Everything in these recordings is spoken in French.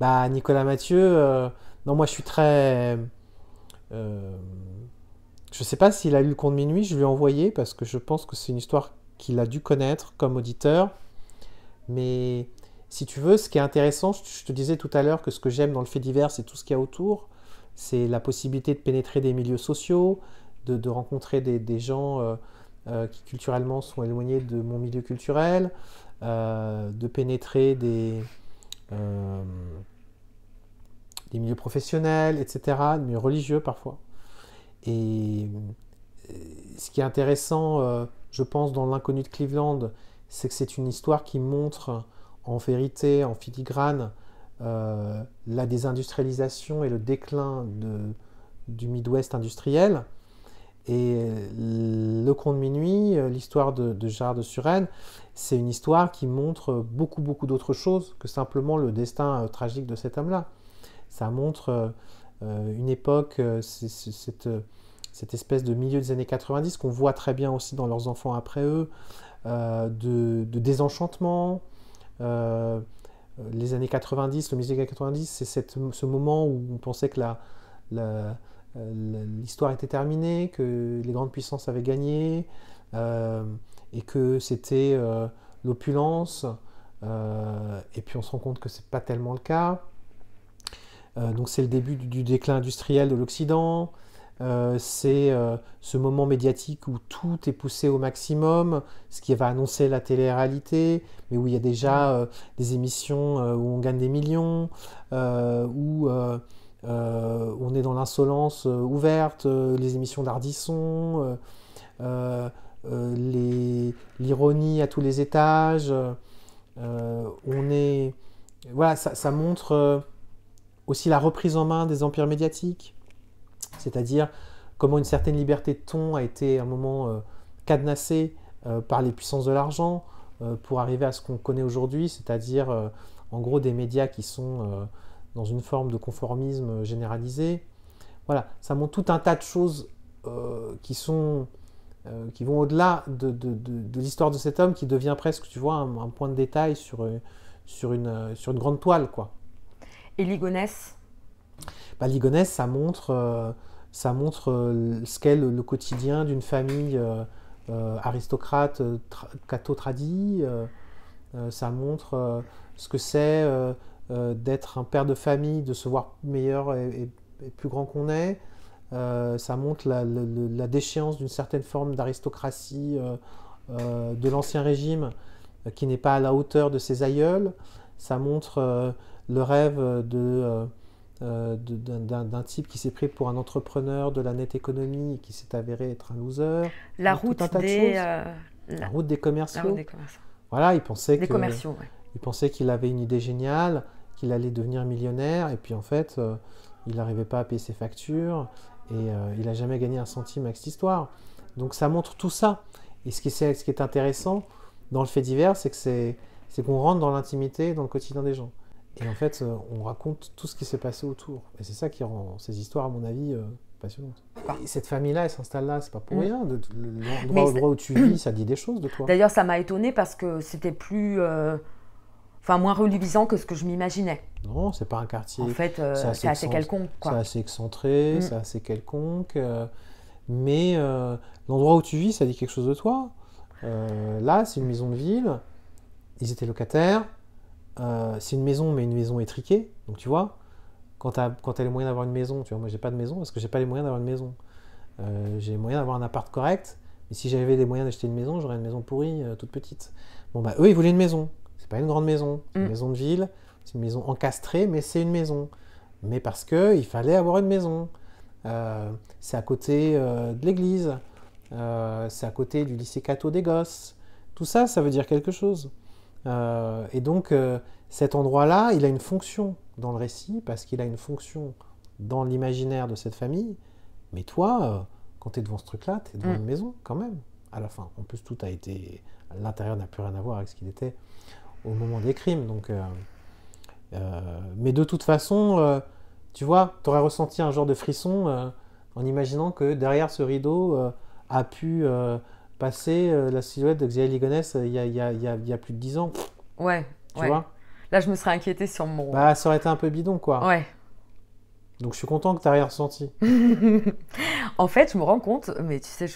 Bah, Nicolas Mathieu, non, moi je suis très. euh, je sais pas s'il a lu Le Conte de Minuit, je lui ai envoyé parce que je pense que c'est une histoire qu'il a dû connaître comme auditeur. Mais si tu veux, ce qui est intéressant, je te disais tout à l'heure que ce que j'aime dans le fait divers, c'est tout ce qu'il y a autour. C'est la possibilité de pénétrer des milieux sociaux, de rencontrer des gens qui culturellement sont éloignés de mon milieu culturel, de pénétrer euh, des milieux professionnels, etc., des milieux religieux parfois. Et ce qui est intéressant, je pense, dans L'inconnu de Cleveland, c'est que c'est une histoire qui montre en vérité, en filigrane, la désindustrialisation et le déclin du Midwest industriel. Et Le Conte de Minuit, l'histoire de Gérard de Suresnes, c'est une histoire qui montre beaucoup, beaucoup d'autres choses que simplement le destin tragique de cet homme-là. Ça montre une époque, cette espèce de milieu des années 90 qu'on voit très bien aussi dans leurs enfants après eux, de désenchantement. Euh, les années 90, le milieu des années 90, c'est ce moment où on pensait que la, l'histoire était terminée, que les grandes puissances avaient gagné, euh, et que c'était l'opulence. Et puis on se rend compte que c'est pas tellement le cas. Donc c'est le début du déclin industriel de l'Occident. C'est ce moment médiatique où tout est poussé au maximum, ce qui va annoncer la télé-réalité, mais où il y a déjà des émissions où on gagne des millions, on est dans l'insolence ouverte, les émissions d'Ardisson, l'ironie à tous les étages. On est, voilà, ça montre aussi la reprise en main des empires médiatiques, c'est-à-dire comment une certaine liberté de ton a été à un moment cadenassée par les puissances de l'argent pour arriver à ce qu'on connaît aujourd'hui, c'est-à-dire en gros des médias qui sont dans une forme de conformisme généralisé. Voilà, ça montre tout un tas de choses qui vont au-delà de l'histoire de cet homme qui devient presque, tu vois, un point de détail sur une grande toile, quoi. Et Ligonesse? Bah, Ligonesse, ça montre ce qu'est le quotidien d'une famille aristocrate, catho-tradie. Ça montre ce que c'est d'être un père de famille, de se voir meilleur et plus grand qu'on est. Ça montre la déchéance d'une certaine forme d'aristocratie de l'Ancien Régime qui n'est pas à la hauteur de ses aïeuls. Ça montre le rêve d'un type qui s'est pris pour un entrepreneur de la net économie et qui s'est avéré être un loser. La Tout un route tas de des, choses. La la, route des la route commerciaux. des commerçants. Voilà, Des commerciaux, ouais. il pensait qu'il avait une idée géniale, qu'il allait devenir millionnaire, et puis en fait, il n'arrivait pas à payer ses factures, et il n'a jamais gagné un centime avec cette histoire. Donc ça montre tout ça. Et ce qui est intéressant dans le fait divers, c'est qu'on rentre dans l'intimité, dans le quotidien des gens. Et en fait, on raconte tout ce qui s'est passé autour. Et c'est ça qui rend ces histoires, à mon avis, passionnantes. Et cette famille-là, elle s'installe là, c'est pas pour Mm. rien. Mais L'endroit où tu vis, ça dit des choses de toi. d'ailleurs, ça m'a étonnée parce que c'était plus, enfin, moins reluisant que ce que je m'imaginais. Non, c'est pas un En quartier. fait, c'est assez Excentré, quelconque, c'est quoi. assez excentré, Mm. c'est assez quelconque. Mais l'endroit où tu vis, ça dit quelque chose de toi. Là, c'est une maison de ville. Ils étaient locataires. C'est une maison, mais une maison étriquée. Donc tu vois, quand tu as les moyens d'avoir une maison, tu vois, moi j'ai pas de maison parce que j'ai pas les moyens d'avoir une maison. J'ai les moyens d'avoir un appart correct. Mais si j'avais les moyens d'acheter une maison, j'aurais une maison pourrie, toute petite. Bon bah eux, ils voulaient une maison. C'est pas une grande maison, c'est une Mm. maison de ville. C'est une maison encastrée, mais c'est une maison. Mais parce que il fallait avoir une maison. C'est à côté de l'église. C'est à côté du lycée Cato des Gosses. Tout ça, ça veut dire quelque chose. Et donc, cet endroit-là, il a une fonction dans le récit, parce qu'il a une fonction dans l'imaginaire de cette famille. Mais toi, quand tu es devant ce truc-là, tu es devant Mm. une maison, quand même, à la fin. En plus, tout a été... L'intérieur n'a plus rien à voir avec ce qu'il était au moment des crimes. Donc, mais de toute façon, tu vois, tu aurais ressenti un genre de frisson en imaginant que derrière ce rideau a pu passer la silhouette de Xavier Ligonès il y a plus de 10 ans, Ouais, tu ouais. vois. Là, je me serais inquiétée sur mon... Bah, ça aurait été un peu bidon, quoi. Ouais. Donc, je suis content que tu n'as rien ressenti. En fait, je me rends compte, mais tu sais,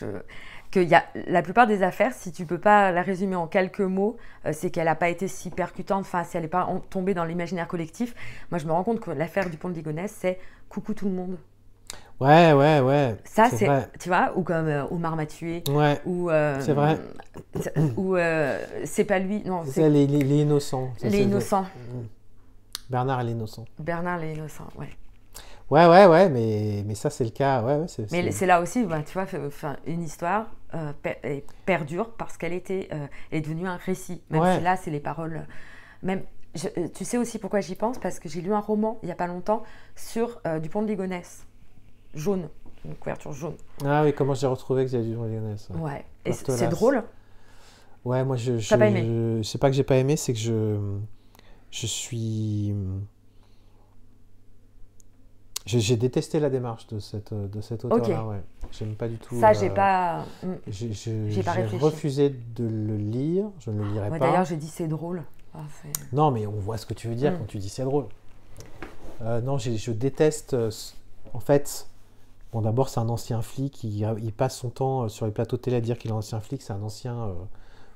qu'il y a la plupart des affaires, si tu peux pas la résumer en quelques mots, c'est qu'elle n'a pas été si percutante, enfin, si elle n'est pas tombée dans l'imaginaire collectif. Moi, je me rends compte que l'affaire du pont de Ligonnès, c'est coucou tout le monde. Ouais, ouais, ouais. Ça, c'est vrai. tu vois, ou comme Omar m'a tué, Ouais, ou c'est vrai. ou c'est pas lui, non, C'est c'est les innocents. Ça, les innocents. Bernard et l'innocent. Bernard les innocents, ouais. Ouais, ouais, ouais, mais ça, c'est le cas. Ouais, ouais, Mais c'est là aussi, bah, tu vois, une histoire perdure parce qu'elle est devenue un récit. Même Ouais. si là, c'est les paroles. Même, tu sais aussi pourquoi j'y pense? Parce que j'ai lu un roman il n'y a pas longtemps sur du pont de Ligonnès. Jaune, une couverture jaune. Ah oui, comment j'ai retrouvé Xavier Lyonès. Ouais. Ouais. Et Portelas. c'est drôle. Ouais, moi, T'as pas aimé? c'est pas que j'ai pas aimé, c'est que je suis. J'ai détesté la démarche de cet Ok. auteur-là, ouais. J'aime pas du tout. Ça, j'ai pas. J'ai pas réfléchi. refusé de le lire, je ne le lirai Ouais, pas. d'ailleurs, j'ai dit c'est drôle. Enfin, Non, mais on voit ce que tu veux dire quand tu dis c'est drôle. Non, je déteste. En fait, bon, d'abord, c'est un ancien flic. Il passe son temps sur les plateaux de télé à dire qu'il est un ancien flic. C'est un ancien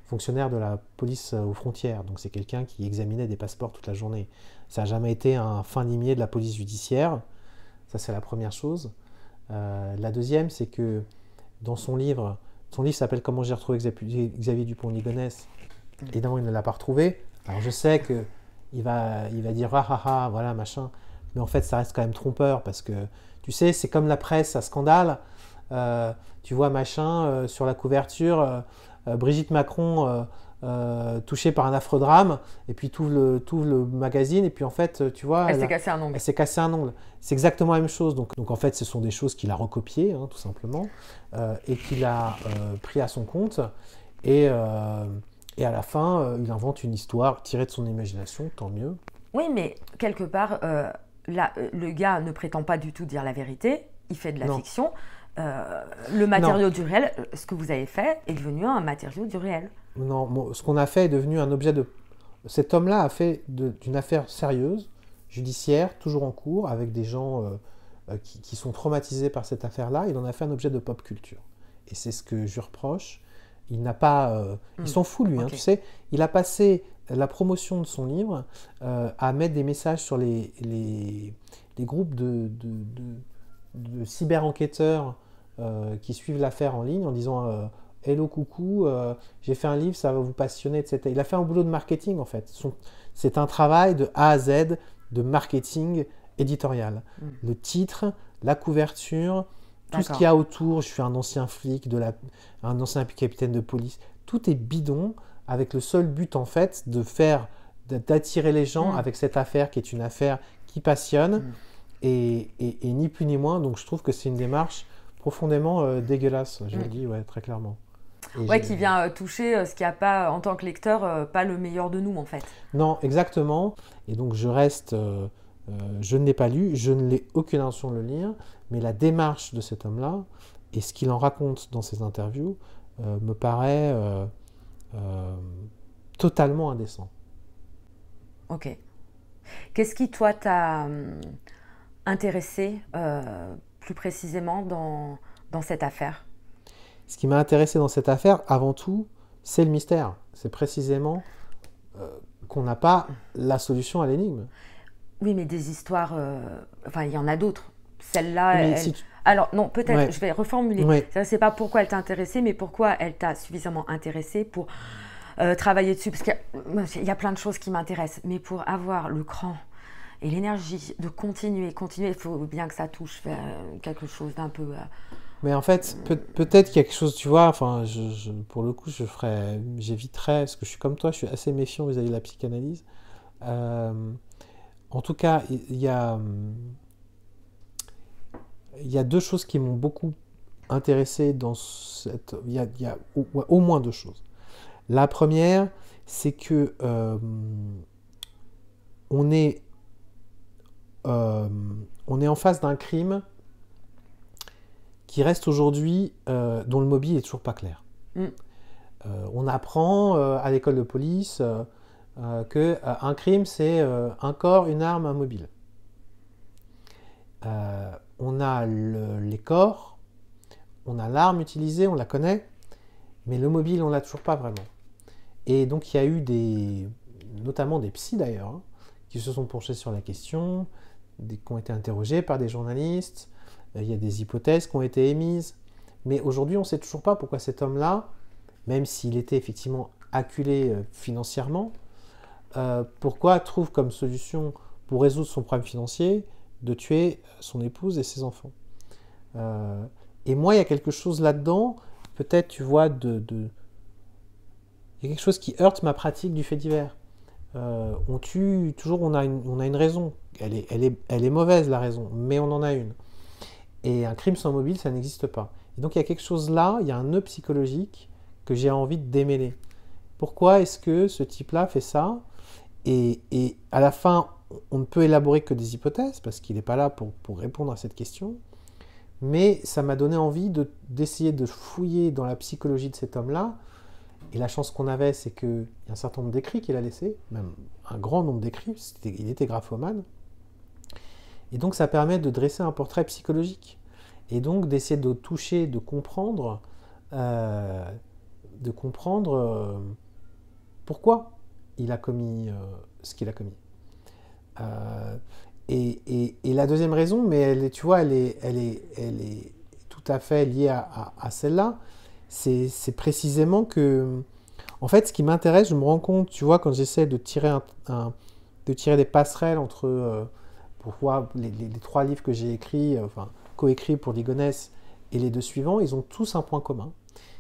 fonctionnaire de la police aux frontières. Donc, c'est quelqu'un qui examinait des passeports toute la journée. Ça n'a jamais été un fin limier de la police judiciaire. Ça, c'est la première chose. La deuxième, c'est que dans son livre s'appelle Comment j'ai retrouvé Xavier Dupont-Ligonnès. Évidemment, il ne l'a pas retrouvé. Alors, je sais qu'il va dire ah ah ah, voilà, machin. Mais en fait, ça reste quand même trompeur parce que, tu sais, c'est comme la presse à scandale. Tu vois, machin, sur la couverture, Brigitte Macron touchée par un affreux drame, et puis tout le magazine, et puis en fait, tu vois, elle s'est cassé un ongle. Elle s'est cassé un ongle. C'est exactement la même chose. Donc en fait, ce sont des choses qu'il a recopiées, hein, tout simplement, et qu'il a pris à son compte. Et à la fin, il invente une histoire tirée de son imagination, tant mieux. Oui, mais quelque part, le gars ne prétend pas du tout dire la vérité, il fait de la fiction. Le matériau du réel, ce que vous avez fait, est devenu un matériau du réel. Non, ce qu'on a fait est devenu un objet de... Cet homme-là a fait d'une affaire sérieuse, judiciaire, toujours en cours, avec des gens qui sont traumatisés par cette affaire-là. Il en a fait un objet de pop culture. Et c'est ce que je lui reproche. Il n'a pas... Il s'en fout, lui. Okay. Hein, tu sais, il a passé la promotion de son livre à mettre des messages sur les groupes de cyber-enquêteurs qui suivent l'affaire en ligne en disant hello, coucou, j'ai fait un livre, ça va vous passionner, etc. Il a fait un boulot de marketing, en fait. C'est un travail de A à Z de marketing éditorial. Le titre, la couverture, tout ce qu'il y a autour. Je suis un ancien flic, un ancien capitaine de police. Tout est bidon avec le seul but, en fait, d'attirer les gens avec cette affaire qui est une affaire qui passionne et ni plus ni moins. Donc, je trouve que c'est une démarche profondément dégueulasse, je le dis très clairement. Qui vient toucher ce qui n'a pas, en tant que lecteur, pas le meilleur de nous, en fait. Non, exactement. Et donc, je reste... je ne l'ai pas lu, je ne l'ai aucune intention de le lire, mais la démarche de cet homme-là et ce qu'il en raconte dans ses interviews me paraît totalement indécent. Ok. Qu'est-ce qui, toi, t'a intéressé plus précisément dans cette affaire ? Ce qui m'a intéressé dans cette affaire, avant tout, c'est le mystère. C'est précisément qu'on n'a pas la solution à l'énigme. Oui, mais des histoires... Enfin, il y en a d'autres. Celle-là, Alors, non, peut-être, je vais reformuler. C'est pas pourquoi elle t'a intéressée, mais pourquoi elle t'a suffisamment intéressée pour travailler dessus. Parce qu'il y a plein de choses qui m'intéressent. Mais pour avoir le cran et l'énergie de continuer, il faut bien que ça touche vers quelque chose d'un peu... Mais en fait, peut-être qu'il y a quelque chose, tu vois, enfin, pour le coup, j'éviterais, parce que je suis comme toi, je suis assez méfiant vis-à-vis de la psychanalyse. En tout cas, il y a deux choses qui m'ont beaucoup intéressé dans cette... Il y a au moins deux choses. La première, c'est que on est en face d'un crime qui reste aujourd'hui, dont le mobile est toujours pas clair. On apprend à l'école de police qu'un crime, c'est un corps, une arme, un mobile. On a les corps, on a l'arme utilisée, on la connaît, mais le mobile, on ne l'a toujours pas vraiment. Et donc, il y a eu notamment des psys d'ailleurs, hein, qui se sont penchés sur la question, qui ont été interrogés par des journalistes, il y a des hypothèses qui ont été émises, mais aujourd'hui, on ne sait toujours pas pourquoi cet homme-là, même s'il était effectivement acculé financièrement, pourquoi trouve comme solution pour résoudre son problème financier de tuer son épouse et ses enfants. Et moi, il y a quelque chose là-dedans, peut-être, tu vois, il y a quelque chose qui heurte ma pratique du fait divers. On tue, toujours on a une raison. Elle est mauvaise, la raison, mais on en a une. Et un crime sans mobile, ça n'existe pas. Et donc il y a quelque chose là, il y a un nœud psychologique que j'ai envie de démêler. Pourquoi est-ce que ce type-là fait ça ? Et à la fin, on ne peut élaborer que des hypothèses, parce qu'il n'est pas là pour répondre à cette question. Mais ça m'a donné envie d'essayer de fouiller dans la psychologie de cet homme-là. Et la chance qu'on avait, c'est qu'il y a un certain nombre d'écrits qu'il a laissés, même un grand nombre d'écrits, il était graphomane. Et donc ça permet de dresser un portrait psychologique. Et donc d'essayer de toucher, de comprendre pourquoi il a commis ce qu'il a commis. Et la deuxième raison, mais tu vois, elle est tout à fait liée à celle-là, c'est précisément que, en fait, ce qui m'intéresse, je me rends compte, tu vois, quand j'essaie de tirer des passerelles entre, pour voir les 3 livres que j'ai écrits, enfin, coécrits pour Ligonesse et les 2 suivants, ils ont tous un point commun.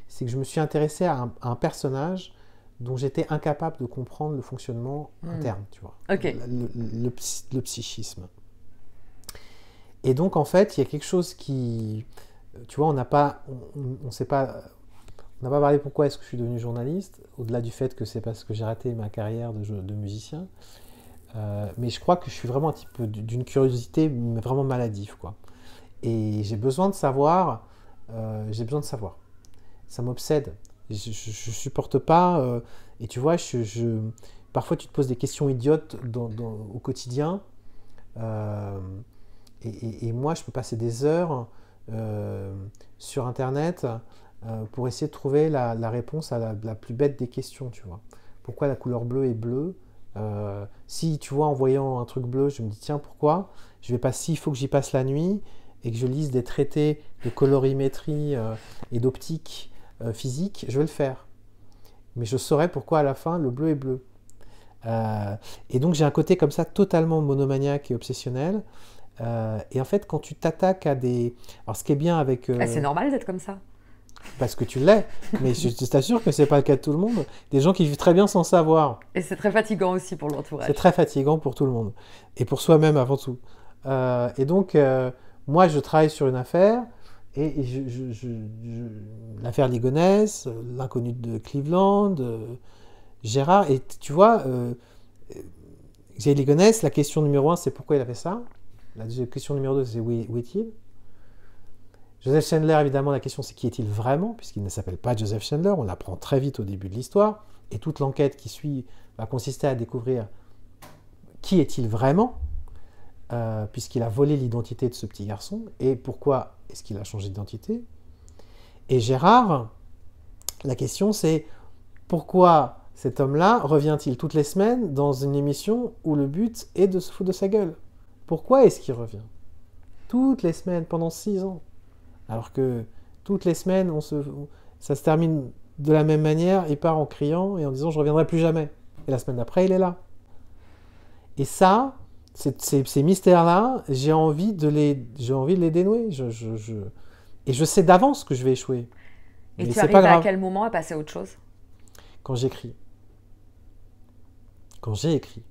C'est que je me suis intéressé à un personnage dont j'étais incapable de comprendre le fonctionnement interne, tu vois, le psychisme. Et donc, en fait, il y a quelque chose qui, tu vois, on n'a pas parlé pourquoi est-ce que je suis devenu journaliste, au-delà du fait que c'est parce que j'ai raté ma carrière de musicien, mais je crois que je suis vraiment un type d'une curiosité vraiment maladive, quoi. Et j'ai besoin de savoir, ça m'obsède. Je supporte pas, et tu vois, parfois tu te poses des questions idiotes au quotidien, et moi je peux passer des heures sur internet pour essayer de trouver la réponse à la plus bête des questions, tu vois. Pourquoi la couleur bleue est bleue ? Si, tu vois, en voyant un truc bleu, je me dis, tiens, pourquoi ? S'il faut que j'y passe la nuit et que je lise des traités de colorimétrie et d'optique physique, je vais le faire. Mais je saurai pourquoi à la fin, le bleu est bleu. Et donc, j'ai un côté comme ça totalement monomaniaque et obsessionnel. Et en fait, quand tu t'attaques à des... Alors, ce qui est bien avec... c'est normal d'être comme ça. Parce que tu l'es, mais je t'assure que ce n'est pas le cas de tout le monde. Des gens qui vivent très bien sans savoir. Et c'est très fatigant aussi pour l'entourage. C'est très fatigant pour tout le monde. Et pour soi-même avant tout. Et donc, moi, je travaille sur une affaire, et l'affaire Ligonesse, l'inconnu de Cleveland, Gérard, et tu vois, j'ai Ligonesse, la question numéro 1, c'est pourquoi il a fait ça. La question numéro 2, c'est où est-il ? Joseph Chandler, évidemment, la question c'est qui est-il vraiment, puisqu'il ne s'appelle pas Joseph Chandler, on l'apprend très vite au début de l'histoire, et toute l'enquête qui suit va consister à découvrir qui est-il vraiment, puisqu'il a volé l'identité de ce petit garçon, et pourquoi est-ce qu'il a changé d'identité. Et Gérard, la question c'est pourquoi cet homme-là revient-il toutes les semaines dans une émission où le but est de se foutre de sa gueule ? Pourquoi est-ce qu'il revient ? Toutes les semaines, pendant 6 ans. Alors que toutes les semaines, ça se termine de la même manière, il part en criant et en disant « je ne reviendrai plus jamais ». Et la semaine d'après, il est là. Et ça, ces mystères-là, j'ai envie de les dénouer. Et je sais d'avance que je vais échouer. Et tu arrives à quel moment à passer à autre chose ? Quand j'écris. Quand j'ai écrit.